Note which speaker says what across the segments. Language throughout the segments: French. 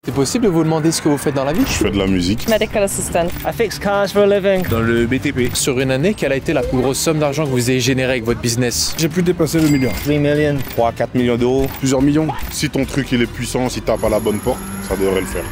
Speaker 1: C'est possible de vous demander ce que vous faites dans la vie?
Speaker 2: Je fais de la musique.
Speaker 3: Medical assistant.
Speaker 4: I fix cars for a living.
Speaker 5: Dans le BTP.
Speaker 1: Sur une année, quelle a été la plus grosse somme d'argent que vous ayez générée avec votre business?
Speaker 6: J'ai pu dépasser le million.
Speaker 4: 3 million.
Speaker 5: 3-4 millions d'euros.
Speaker 6: Plusieurs millions.
Speaker 2: Si ton truc il est puissant, si t'as pas la bonne porte, ça devrait le faire.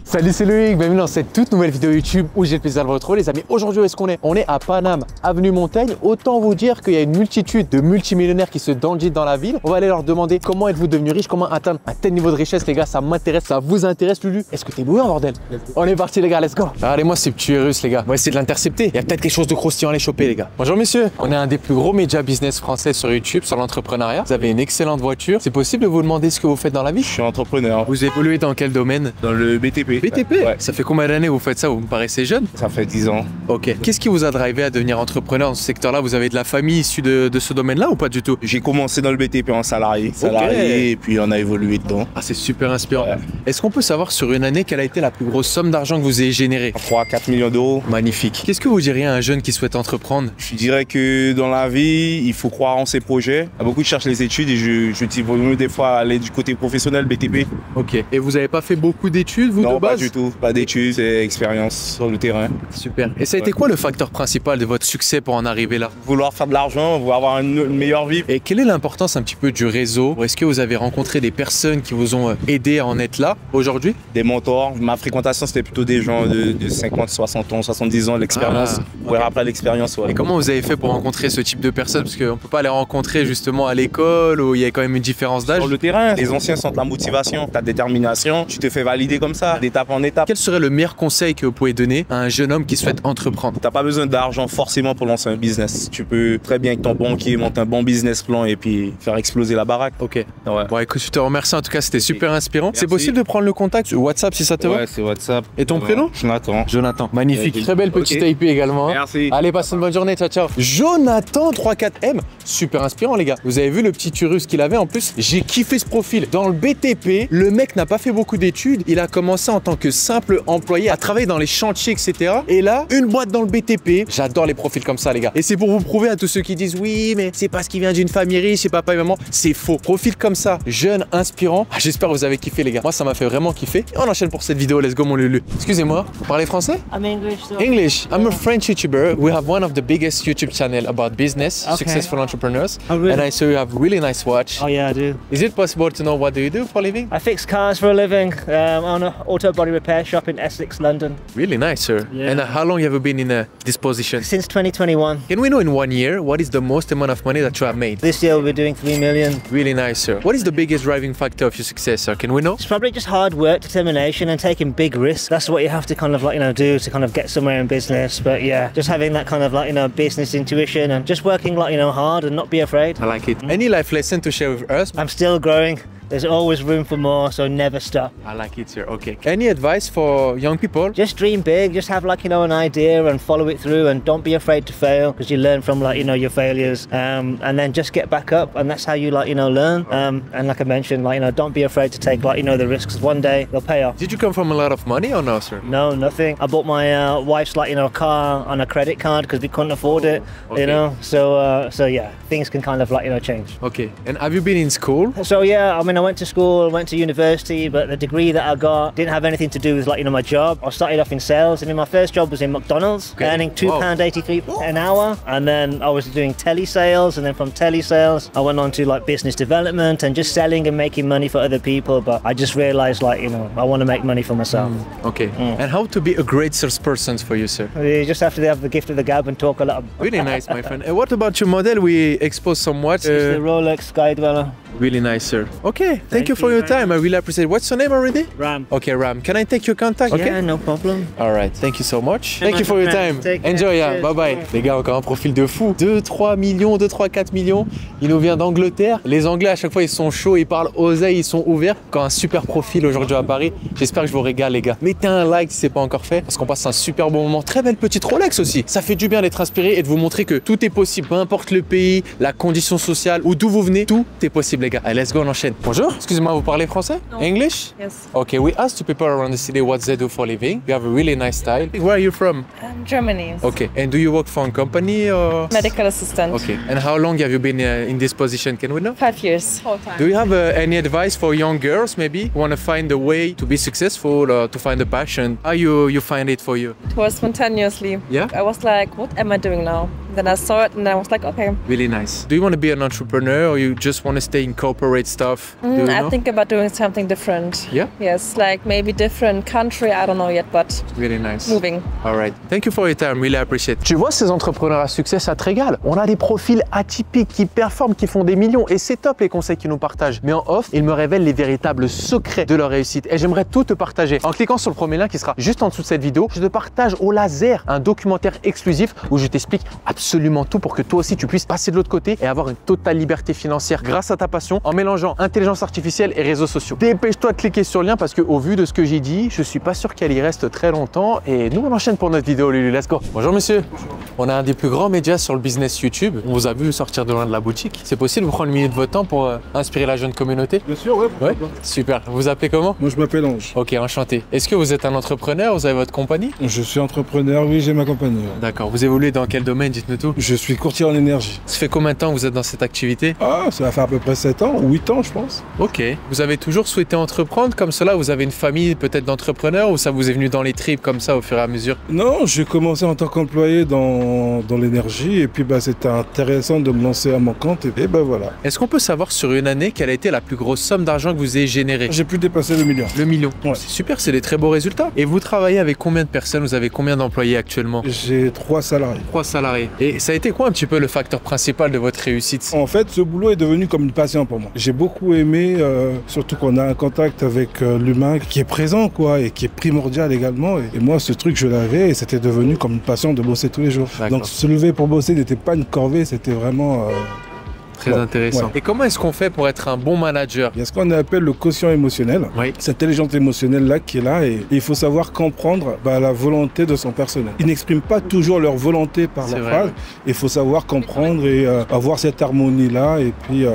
Speaker 1: Salut, c'est Loïc, bienvenue dans cette toute nouvelle vidéo YouTube où j'ai le plaisir de vous retrouver les amis. Aujourd'hui, où est-ce qu'on est? On est à Paname, avenue Montaigne. Autant vous dire qu'il y a une multitude de multimillionnaires qui se danditent dans la ville. On va aller leur demander comment êtes-vous devenu riche, comment atteindre un tel niveau de richesse. Les gars, ça m'intéresse, ça vous intéresse Lulu? Est-ce que t'es bouillant bordel? On est parti les gars, let's go. Regardez-moi ces petits Russes les gars, on va essayer de l'intercepter. Il y a peut-être quelque chose de croustillant à les choper les gars. Bonjour messieurs, on est un des plus gros médias business français sur YouTube, sur l'entrepreneuriat. Vous avez une excellente voiture. C'est possible de vous demander ce que vous faites dans la vie?
Speaker 5: Je suis entrepreneur.
Speaker 1: Vous évoluez dans quel domaine?
Speaker 5: Dans le BTP.
Speaker 1: BTP?
Speaker 5: Ouais.
Speaker 1: Ça fait combien d'années vous faites ça? Vous me paraissez jeune.
Speaker 5: Ça fait 10 ans.
Speaker 1: Ok. Qu'est-ce qui vous a drivé à devenir entrepreneur dans ce secteur-là? Vous avez de la famille issue de ce domaine-là ou pas du tout?
Speaker 5: J'ai commencé dans le BTP en salarié. Et puis on a évolué dedans.
Speaker 1: Ah, c'est super inspirant.
Speaker 5: Ouais.
Speaker 1: Est-ce qu'on peut savoir sur une année quelle a été la plus grosse somme d'argent que vous ayez générée?
Speaker 5: 3-4 millions d'euros.
Speaker 1: Magnifique. Qu'est-ce que vous diriez à un jeune qui souhaite entreprendre?
Speaker 5: Je dirais que dans la vie, il faut croire en ses projets. Il y a beaucoup qui cherchent les études et je dis vaut mieux des fois aller du côté professionnel BTP.
Speaker 1: Ok. Et vous n'avez pas fait beaucoup d'études vous
Speaker 5: Non,
Speaker 1: de base?
Speaker 5: pas du tout. Pas d'études, c'est expérience sur le terrain.
Speaker 1: Super. Et ça a été quoi le facteur principal de votre succès pour en arriver là?
Speaker 5: Vouloir faire de l'argent, vouloir avoir une meilleure vie.
Speaker 1: Et quelle est l'importance un petit peu du réseau? Est-ce que vous avez rencontré des personnes qui vous ont aidé à en être là aujourd'hui?
Speaker 5: Des mentors. Ma fréquentation, c'était plutôt des gens de 50, 60 ans, 70 ans, l'expérience.
Speaker 1: Ah,
Speaker 5: Ouais, après l'expérience, ouais.
Speaker 1: Et comment vous avez fait pour rencontrer ce type de personnes? Parce qu'on ne peut pas les rencontrer justement à l'école où il y a quand même une différence d'âge.
Speaker 5: Sur le terrain, les anciens sentent la motivation, ta détermination, tu te fais valider comme ça, d'étape en étape.
Speaker 1: Quel serait le meilleur conseil que vous pouvez donner à un jeune homme qui souhaite entreprendre?
Speaker 5: T'as pas besoin d'argent forcément pour lancer un business. Tu peux très bien avec ton banquier monter un bon business plan et puis faire exploser la baraque.
Speaker 1: Ok.
Speaker 5: Ouais.
Speaker 1: Bon écoute, je te remercie en tout cas, c'était super inspirant.
Speaker 5: Merci.
Speaker 1: C'est possible de prendre le contact sur WhatsApp si ça te va?
Speaker 5: Ouais, c'est WhatsApp.
Speaker 1: Et ton prénom?
Speaker 5: Jonathan.
Speaker 1: Jonathan. Magnifique.
Speaker 5: Ok.
Speaker 1: Très belle petite IP également.
Speaker 5: Merci.
Speaker 1: Allez, passe une bonne journée. Ciao, ciao. Jonathan 34M. Super inspirant, les gars. Vous avez vu le petit Turus qu'il avait en plus? J'ai kiffé ce profil. Dans le BTP, le mec n'a pas fait beaucoup d'études. Il a commencé en tant que simple employé à travailler dans les chantiers, etc. Et là, une boîte dans le BTP. J'adore les profils comme ça, les gars. Et c'est pour vous prouver à tous ceux qui disent oui, mais c'est parce qu'il vient d'une famille riche, c'est papa et maman. C'est faux. Profil comme ça, jeune, inspirant. Ah, j'espère que vous avez kiffé, les gars. Moi, ça m'a fait vraiment kiffer. Et on enchaîne pour cette vidéo. Let's go, mon Lulu. Excusez-moi, vous parlez français?
Speaker 4: I'm English. So.
Speaker 1: English. I'm a French YouTuber. We have one of the biggest YouTube channel about business, successful entrepreneurs.
Speaker 4: Oh, really?
Speaker 1: And I saw you have really nice watch.
Speaker 4: Oh yeah, I do.
Speaker 1: Is it possible to know what do you do for a living?
Speaker 4: I fix cars for a living. On an auto body repair shop in Essex, London.
Speaker 1: Really nice, sir.
Speaker 4: Yeah.
Speaker 1: And how long have you been in this position?
Speaker 4: Since 2021.
Speaker 1: Can we know in 1 year what is the most amount of money that you have made?
Speaker 4: This year we'll be doing 3 million.
Speaker 1: Really nice, sir. What is the biggest driving factor of your success, sir? Can we know?
Speaker 4: It's probably just hard work, determination, and taking big risks. That's what you have to kind of do to kind of get somewhere in business. But yeah, just having that kind of business intuition and just working hard and not be afraid.
Speaker 1: I like it. Any life lesson to share with us?
Speaker 4: I'm still growing. There's always room for more, so never stop.
Speaker 1: I like it, sir. Okay. Any advice for young people?
Speaker 4: Just dream big, just have an idea and follow it through, and don't be afraid to fail, because you learn from your failures, and then just get back up, and that's how you learn. And like I mentioned, don't be afraid to take the risks. One day they'll pay off.
Speaker 1: Did you come from a lot of money or no, sir?
Speaker 4: No, nothing. I bought my wife's car on a credit card because we couldn't afford it.
Speaker 1: Okay.
Speaker 4: So yeah, things can kind of change.
Speaker 1: Okay. And have you been in school?
Speaker 4: So yeah, I went to school, went to university, but the degree that I got didn't have anything to do with my job. I started off in sales. My first job was in McDonald's, earning £2.83 an hour, and then I was doing telesales, and then from telesales I went on to business development and just selling and making money for other people. But I just realized I want to make money for myself.
Speaker 1: Okay. And how to be a great salesperson for you, sir?
Speaker 4: You just have to have the gift of the gab and talk a lot.
Speaker 1: Really nice, my friend. And what about your model? We exposed some watch.
Speaker 4: It's the Rolex Sky Dweller.
Speaker 1: Really nice, sir. Okay, thank you for your time. I really appreciate it. What's your name already?
Speaker 4: Ram.
Speaker 1: Okay, Ram. Can I take your contact? Okay.
Speaker 4: Yeah, no problem.
Speaker 1: All right, thank you so much. Thank you for your time. Enjoy, yeah. Bye bye. Les gars, encore un profil de fou. 2-3 millions, 2-3-4 millions. Il nous vient d'Angleterre. Les Anglais, à chaque fois, ils sont chauds, ils parlent oseille, ils sont ouverts. Encore un super profil aujourd'hui à Paris. J'espère que je vous régale, les gars. Mettez un like si c'est pas encore fait, parce qu'on passe un super bon moment. Très belle petite Rolex aussi. Ça fait du bien d'être inspiré et de vous montrer que tout est possible. Peu importe le pays, la condition sociale ou d'où vous venez, tout est possible, les gars. Allez, let's go, on enchaîne. Bonjour. Excusez-moi, vous parlez français?
Speaker 3: Non.
Speaker 1: English?
Speaker 3: Yes.
Speaker 1: Okay, we asked to people around the city what they do for a living. You have a really nice style. Where are you from?
Speaker 3: Germany.
Speaker 1: Okay. And do you work for a company or?
Speaker 3: Medical assistant.
Speaker 1: Okay. And how long have you been in this position? Can we know?
Speaker 3: 5 years. Whole time.
Speaker 1: Do you have any advice for young girls maybe who want to find a way to be successful or to find a passion? How you find it for you?
Speaker 3: It was spontaneously.
Speaker 1: Yeah?
Speaker 3: I was like, what am I doing now? Then I saw it and I was like, okay.
Speaker 1: Really nice. Do you want to be an entrepreneur or you just want to stay in corporate stuff? Do you know?
Speaker 3: I think about doing something different.
Speaker 1: Yeah?
Speaker 3: Yes, like maybe different country, I don't know yet, but
Speaker 1: Really nice.
Speaker 3: moving.
Speaker 1: All right. Thank you for your time. Really appreciate. Tu vois, ces entrepreneurs à succès, ça te régale. On a des profils atypiques qui performent, qui font des millions et c'est top les conseils qu'ils nous partagent. Mais en off, ils me révèlent les véritables secrets de leur réussite et j'aimerais tout te partager. En cliquant sur le premier lien qui sera juste en dessous de cette vidéo, je te partage au laser un documentaire exclusif où je t'explique absolument tout pour que toi aussi tu puisses passer de l'autre côté et avoir une totale liberté financière grâce à ta passion en mélangeant intelligence artificielle et réseaux sociaux. Dépêche-toi de cliquer sur le lien parce que au vu de ce que j'ai dit, je suis pas sûr qu'elle y reste très longtemps et nous on enchaîne pour notre vidéo Lulu, let's go. Bonjour monsieur. On a un des plus grands médias sur le business YouTube. On vous a vu sortir de loin de la boutique. C'est possible de prendre une minute de votre temps pour inspirer la jeune communauté?
Speaker 6: Bien sûr, ouais.
Speaker 1: Ouais. Super. Vous vous appelez comment?
Speaker 6: Moi, je m'appelle Ange.
Speaker 1: Ok, enchanté. Est-ce que vous êtes un entrepreneur? Vous avez votre compagnie?
Speaker 6: Je suis entrepreneur, oui, j'ai ma compagnie. Ouais.
Speaker 1: D'accord. Vous évoluez dans quel domaine? Dites-nous tout.
Speaker 6: Je suis courtier en énergie.
Speaker 1: Ça fait combien de temps que vous êtes dans cette activité?
Speaker 6: Ah, ça va faire à peu près 7 ans, 8 ans, je pense.
Speaker 1: Ok. Vous avez toujours souhaité entreprendre comme cela? Vous avez une famille peut-être d'entrepreneurs ou ça vous est venu dans les tripes comme ça au fur et à mesure?
Speaker 6: Non, j'ai commencé en tant qu'employé dans l'énergie et puis bah, c'était intéressant de me lancer à mon compte et bah voilà.
Speaker 1: Est-ce qu'on peut savoir sur une année quelle a été la plus grosse somme d'argent que vous ayez générée?
Speaker 6: J'ai pu dépasser le million.
Speaker 1: Le million.
Speaker 6: Ouais.
Speaker 1: C'est super, c'est des très beaux résultats. Et vous travaillez avec combien de personnes? Vous avez combien d'employés actuellement?
Speaker 6: J'ai 3 salariés.
Speaker 1: 3 salariés. Et ça a été quoi un petit peu le facteur principal de votre réussite?
Speaker 6: En fait, ce boulot est devenu comme une passion pour moi. J'ai beaucoup aimé, surtout qu'on a un contact avec l'humain qui est présent quoi, et qui est primordial également. Et moi, ce truc, je l'avais et c'était devenu comme une passion de bosser tous les jours. Donc se lever pour bosser n'était pas une corvée, c'était vraiment...
Speaker 1: Très intéressant.
Speaker 6: Ouais.
Speaker 1: Et comment est-ce qu'on fait pour être un bon manager?
Speaker 6: Il y a ce qu'on appelle le quotient émotionnel.
Speaker 1: Oui.
Speaker 6: Cette intelligence émotionnelle-là qui est là et il faut savoir comprendre la volonté de son personnel. Ils n'expriment pas toujours leur volonté par leur phrase. Il faut savoir comprendre et avoir cette harmonie-là. Et puis,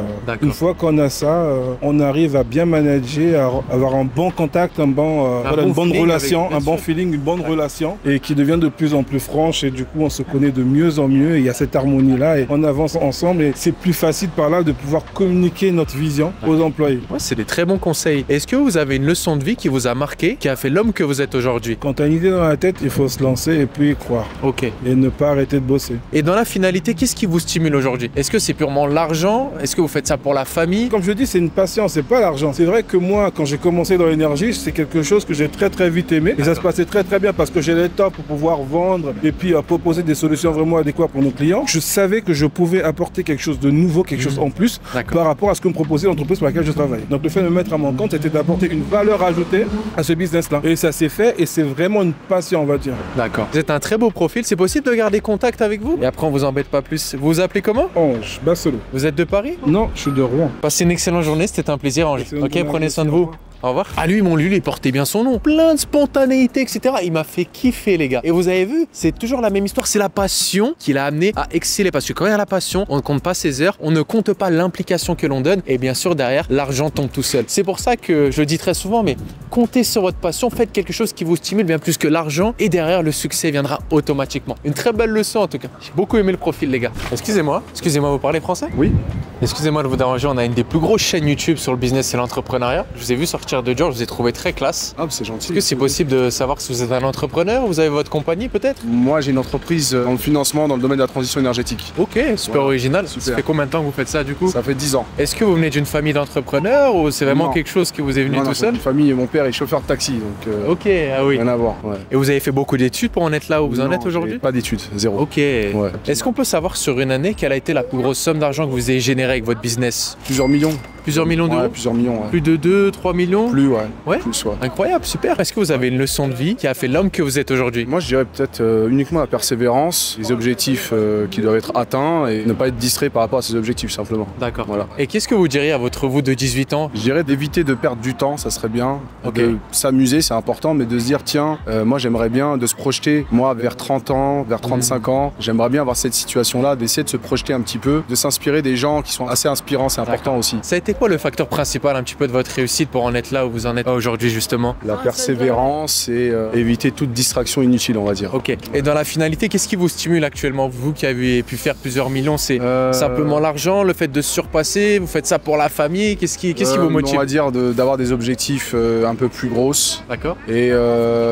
Speaker 6: une fois qu'on a ça, on arrive à bien manager, à avoir un bon contact, une bonne relation, un bon feeling, une bonne relation et qui devient de plus en plus franche. Et du coup, on se connaît de mieux en mieux. Et il y a cette harmonie-là et on avance ensemble et c'est plus facile par là de pouvoir communiquer notre vision aux employés.
Speaker 1: Ouais, c'est des très bons conseils. Est-ce que vous avez une leçon de vie qui vous a marqué, qui a fait l'homme que vous êtes aujourd'hui?
Speaker 6: Quand tu as une idée dans la tête, il faut se lancer et puis y croire.
Speaker 1: Ok.
Speaker 6: Et ne pas arrêter de bosser.
Speaker 1: Et dans la finalité, qu'est-ce qui vous stimule aujourd'hui? Est-ce que c'est purement l'argent? Est-ce que vous faites ça pour la famille?
Speaker 6: Comme je dis, c'est une passion, c'est pas l'argent. C'est vrai que moi, quand j'ai commencé dans l'énergie, c'est quelque chose que j'ai très vite aimé. Et ça se passait très bien parce que j'ai les tops pour pouvoir vendre et puis proposer des solutions vraiment adéquates pour nos clients. Je savais que je pouvais apporter quelque chose de nouveau, quelque chose en plus par rapport à ce que me proposait l'entreprise pour laquelle je travaille. Donc le fait de me mettre à mon compte, c'était d'apporter une valeur ajoutée à ce business-là. Et ça s'est fait et c'est vraiment une passion, on va dire.
Speaker 1: D'accord. Vous êtes un très beau profil. C'est possible de garder contact avec vous? Et après, on vous embête pas plus. Vous vous appelez comment?
Speaker 6: Ange Bassolo.
Speaker 1: Vous êtes de Paris?
Speaker 6: Non, je suis de Rouen.
Speaker 1: Passez une excellente journée. C'était un plaisir, Ange. Ok, prenez soin de vous. Au revoir. Ah lui, mon Lulu, il portait bien son nom. Plein de spontanéité, etc. Il m'a fait kiffer, les gars. Et vous avez vu, c'est toujours la même histoire. C'est la passion qui l'a amené à exceller. Parce que quand il y a la passion, on ne compte pas ses heures, on ne compte pas l'implication que l'on donne. Et bien sûr, derrière, l'argent tombe tout seul. C'est pour ça que je le dis très souvent, mais comptez sur votre passion. Faites quelque chose qui vous stimule bien plus que l'argent. Et derrière, le succès viendra automatiquement. Une très belle leçon, en tout cas. J'ai beaucoup aimé le profil, les gars. Excusez-moi, vous parlez français?
Speaker 6: Oui.
Speaker 1: Excusez-moi de vous déranger, on a une des plus grosses chaînes YouTube sur le business et l'entrepreneuriat. Je vous ai vu sortir de George, je vous ai trouvé très classe.
Speaker 7: Ah, c'est gentil.
Speaker 1: Est-ce que c'est possible de savoir si vous êtes un entrepreneur? Vous avez votre compagnie peut-être?
Speaker 7: Moi, j'ai une entreprise dans le financement dans le domaine de la transition énergétique.
Speaker 1: Ok, super original.
Speaker 7: Super.
Speaker 1: Ça fait combien de temps que vous faites ça du coup?
Speaker 7: Ça fait 10 ans.
Speaker 1: Est-ce que vous venez d'une famille d'entrepreneurs ou c'est vraiment
Speaker 7: Non.
Speaker 1: quelque chose qui vous est venu tout seul?
Speaker 7: Une famille, mon père est chauffeur de taxi, donc
Speaker 1: Ok, ah oui.
Speaker 7: rien à voir. Ouais.
Speaker 1: Et vous avez fait beaucoup d'études pour en être là où vous en
Speaker 7: Non,
Speaker 1: êtes aujourd'hui?
Speaker 7: j'ai pas d'études, zéro.
Speaker 1: Ok. Est-ce qu'on peut savoir sur une année quelle a été la plus grosse somme d'argent que vous avez générée avec votre business?
Speaker 7: Plusieurs millions.
Speaker 1: Plusieurs millions d'euros?
Speaker 7: Ouais, plusieurs millions. Ouais.
Speaker 1: Plus de 2, 3 millions?
Speaker 7: Plus, ouais.
Speaker 1: Ouais.
Speaker 7: Plus, ouais.
Speaker 1: Incroyable, super. Est-ce que vous avez une leçon de vie qui a fait l'homme que vous êtes aujourd'hui?
Speaker 7: Moi, je dirais peut-être uniquement la persévérance, les objectifs qui doivent être atteints et ne pas être distrait par rapport à ces objectifs, simplement.
Speaker 1: D'accord.
Speaker 7: Voilà.
Speaker 1: Et qu'est-ce que vous diriez à votre vous de 18 ans?
Speaker 7: Je dirais d'éviter de perdre du temps, ça serait bien.
Speaker 1: Ok.
Speaker 7: De s'amuser, c'est important, mais de se dire, tiens, moi j'aimerais bien de se projeter, moi vers 30 ans, vers 35 ans, j'aimerais bien avoir cette situation-là, d'essayer de se projeter un petit peu, de s'inspirer des gens qui sont assez inspirants, c'est important aussi.
Speaker 1: Ça a été quoi le facteur principal un petit peu de votre réussite pour en être être là où vous en êtes aujourd'hui justement?
Speaker 7: La persévérance et éviter toute distraction inutile, on va dire.
Speaker 1: Ok. Et dans la finalité, qu'est-ce qui vous stimule actuellement? Vous qui avez pu faire plusieurs millions, c'est simplement l'argent, le fait de se surpasser, vous faites ça pour la famille, qu'est-ce qui vous motive?
Speaker 7: On va dire d'avoir des objectifs un peu plus grosses.
Speaker 1: D'accord.
Speaker 7: Et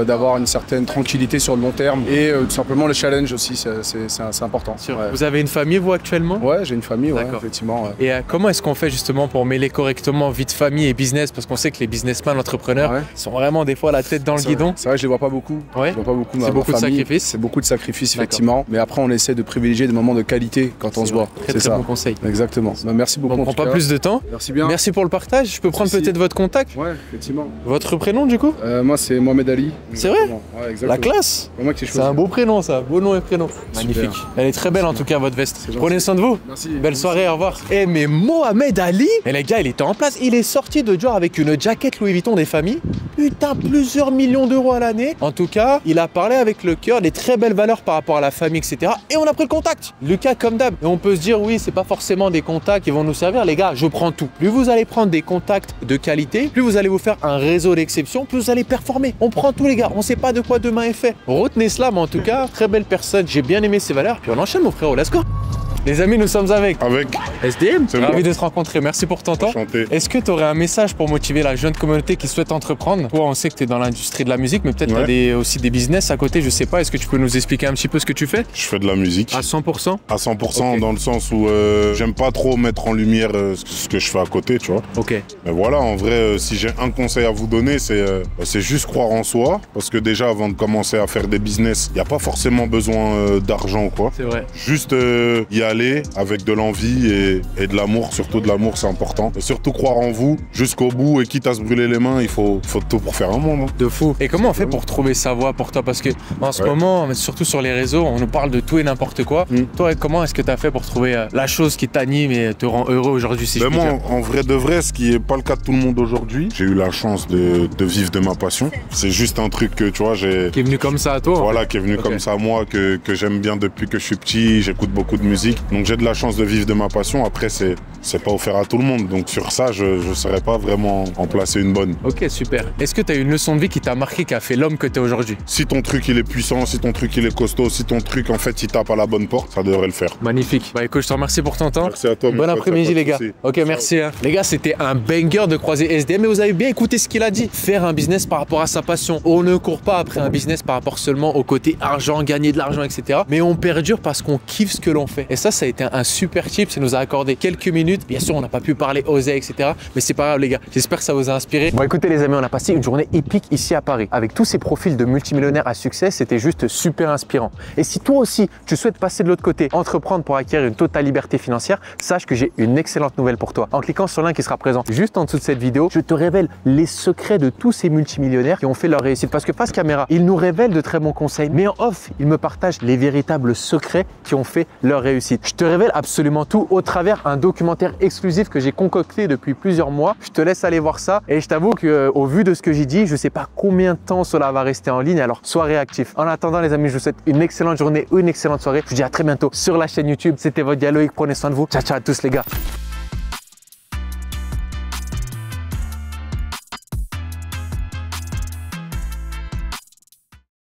Speaker 7: d'avoir une certaine tranquillité sur le long terme. Et tout simplement le challenge aussi, c'est important.
Speaker 1: Ouais. Vous avez une famille vous actuellement?
Speaker 7: Ouais, j'ai une famille, ouais,
Speaker 1: D'accord.
Speaker 7: effectivement. Ouais.
Speaker 1: Et comment est-ce qu'on fait justement pour mêler correctement vie de famille et business? Parce qu'on sait que les businessmen, entrepreneurs sont vraiment des fois la tête dans le guidon.
Speaker 7: C'est vrai, je les vois pas beaucoup.
Speaker 1: Ouais.
Speaker 7: Je vois pas beaucoup.
Speaker 1: C'est beaucoup de sacrifices.
Speaker 7: C'est beaucoup de sacrifices, effectivement. Mais après, on essaie de privilégier des moments de qualité quand on se voit.
Speaker 1: Très très bon conseil.
Speaker 7: Exactement. Bah, merci beaucoup.
Speaker 1: On prend pas plus de temps.
Speaker 7: Merci bien.
Speaker 1: Merci pour le partage. Je peux prendre peut-être votre contact?
Speaker 7: Ouais, effectivement.
Speaker 1: Votre prénom du coup?
Speaker 7: Moi, c'est Mohamed Ali.
Speaker 1: C'est vrai?
Speaker 7: Ouais, exactement.
Speaker 1: La classe. C'est un beau prénom ça, beau nom et prénom. Magnifique. Elle est très belle en tout cas votre veste. Prenez soin de vous.
Speaker 7: Merci.
Speaker 1: Belle soirée, au revoir. Eh mais Mohamed Ali, et les gars, il était en place. Il est sorti de Dior avec une jaquette Louis Vuitton des familles. Putain, plusieurs millions d'euros à l'année. En tout cas, il a parlé avec le cœur, des très belles valeurs par rapport à la famille, etc. Et on a pris le contact. Lucas, comme d'hab. Et on peut se dire, oui, c'est pas forcément des contacts qui vont nous servir. Les gars, je prends tout. Plus vous allez prendre des contacts de qualité, plus vous allez vous faire un réseau d'exception, plus vous allez performer. On prend tout, les gars. On sait pas de quoi demain est fait. Retenez cela, mais en tout cas, très belle personne. J'ai bien aimé ses valeurs. Puis on enchaîne, mon frérot. Let's go. Les amis, nous sommes avec SDM. Ravi de te rencontrer. Merci pour ton temps.
Speaker 2: Enchanté.
Speaker 1: Est-ce que tu aurais un message pour motiver la jeune communauté qui souhaite entreprendre? Toi, on sait que tu es dans l'industrie de la musique, mais peut-être tu as aussi des business à côté, je sais pas. Est-ce que tu peux nous expliquer un petit peu ce que tu fais?
Speaker 2: Je fais de la musique.
Speaker 1: À 100%?
Speaker 2: À 100%,
Speaker 1: Okay.
Speaker 2: dans le sens où j'aime pas trop mettre en lumière ce que je fais à côté, tu vois.
Speaker 1: Ok.
Speaker 2: Mais voilà, en vrai, si j'ai un conseil à vous donner, c'est juste croire en soi. Parce que déjà, avant de commencer à faire des business, il n'y a pas forcément besoin d'argent, quoi.
Speaker 1: C'est vrai.
Speaker 2: Juste y aller avec de l'envie et de l'amour, surtout de l'amour, c'est important. Et surtout croire en vous jusqu'au bout, et quitte à se brûler les mains, il faut tout pour faire un monde. Hein.
Speaker 1: De fou. Et comment on fait pour trouver sa voie pour toi? Parce que en ce moment, surtout sur les réseaux, on nous parle de tout et n'importe quoi. Toi, comment est-ce que tu as fait pour trouver la chose qui t'anime et te rend heureux aujourd'hui, si je puis
Speaker 2: moi,
Speaker 1: dire?
Speaker 2: en vrai de vrai, ce qui n'est pas le cas de tout le monde aujourd'hui, j'ai eu la chance de vivre de ma passion. C'est juste un truc que, tu vois,
Speaker 1: Qui est venu comme ça à toi?
Speaker 2: Voilà, qui est venu comme ça à moi, que j'aime bien depuis que je suis petit. J'écoute beaucoup de musique. Donc j'ai de la chance de vivre de ma passion. Après, c'est pas offert à tout le monde. Donc sur ça, je ne saurais pas vraiment en placer une bonne.
Speaker 1: Ok, super. Est-ce que tu as une leçon de vie qui t'a marqué, qui a fait l'homme que tu es aujourd'hui?
Speaker 2: Si ton truc il est puissant, si ton truc il est costaud, si ton truc en fait il tape à la bonne porte, ça devrait le faire.
Speaker 1: Magnifique. Bah écoute, je te remercie pour ton temps.
Speaker 2: Merci à toi.
Speaker 1: Bon après-midi les gars. Ok,
Speaker 2: Ciao.
Speaker 1: merci. Hein. Les gars, c'était un banger de croiser SDM, mais vous avez bien écouté ce qu'il a dit. Faire un business par rapport à sa passion. On ne court pas après un business par rapport seulement au côté argent, gagner de l'argent, etc. Mais on perdure parce qu'on kiffe ce que l'on fait. Et ça a été un super tip. Ça nous a accordé quelques minutes. Bien sûr, on n'a pas pu parler oser, etc. Mais c'est pas grave les gars. J'espère que ça vous a inspiré. Bon écoutez les amis, on a passé une journée épique ici à Paris. Avec tous ces profils de multimillionnaires à succès, c'était juste super inspirant. Et si toi aussi, tu souhaites passer de l'autre côté, entreprendre pour acquérir une totale liberté financière, sache que j'ai une excellente nouvelle pour toi. En cliquant sur le lien qui sera présent juste en dessous de cette vidéo, je te révèle les secrets de tous ces multimillionnaires qui ont fait leur réussite. Parce que face caméra, ils nous révèlent de très bons conseils, mais en off, ils me partagent les véritables secrets qui ont fait leur réussite. Je te révèle absolument tout au travers un documentaire exclusif que j'ai concocté depuis plusieurs mois. Je te laisse aller voir ça et je t'avoue qu'au vu de ce que j'ai dit, je sais pas combien de temps cela va rester en ligne, alors sois réactif. En attendant les amis, je vous souhaite une excellente journée ou une excellente soirée. Je vous dis à très bientôt sur la chaîne YouTube. C'était votre Dialoïc, prenez soin de vous. Ciao ciao à tous les gars.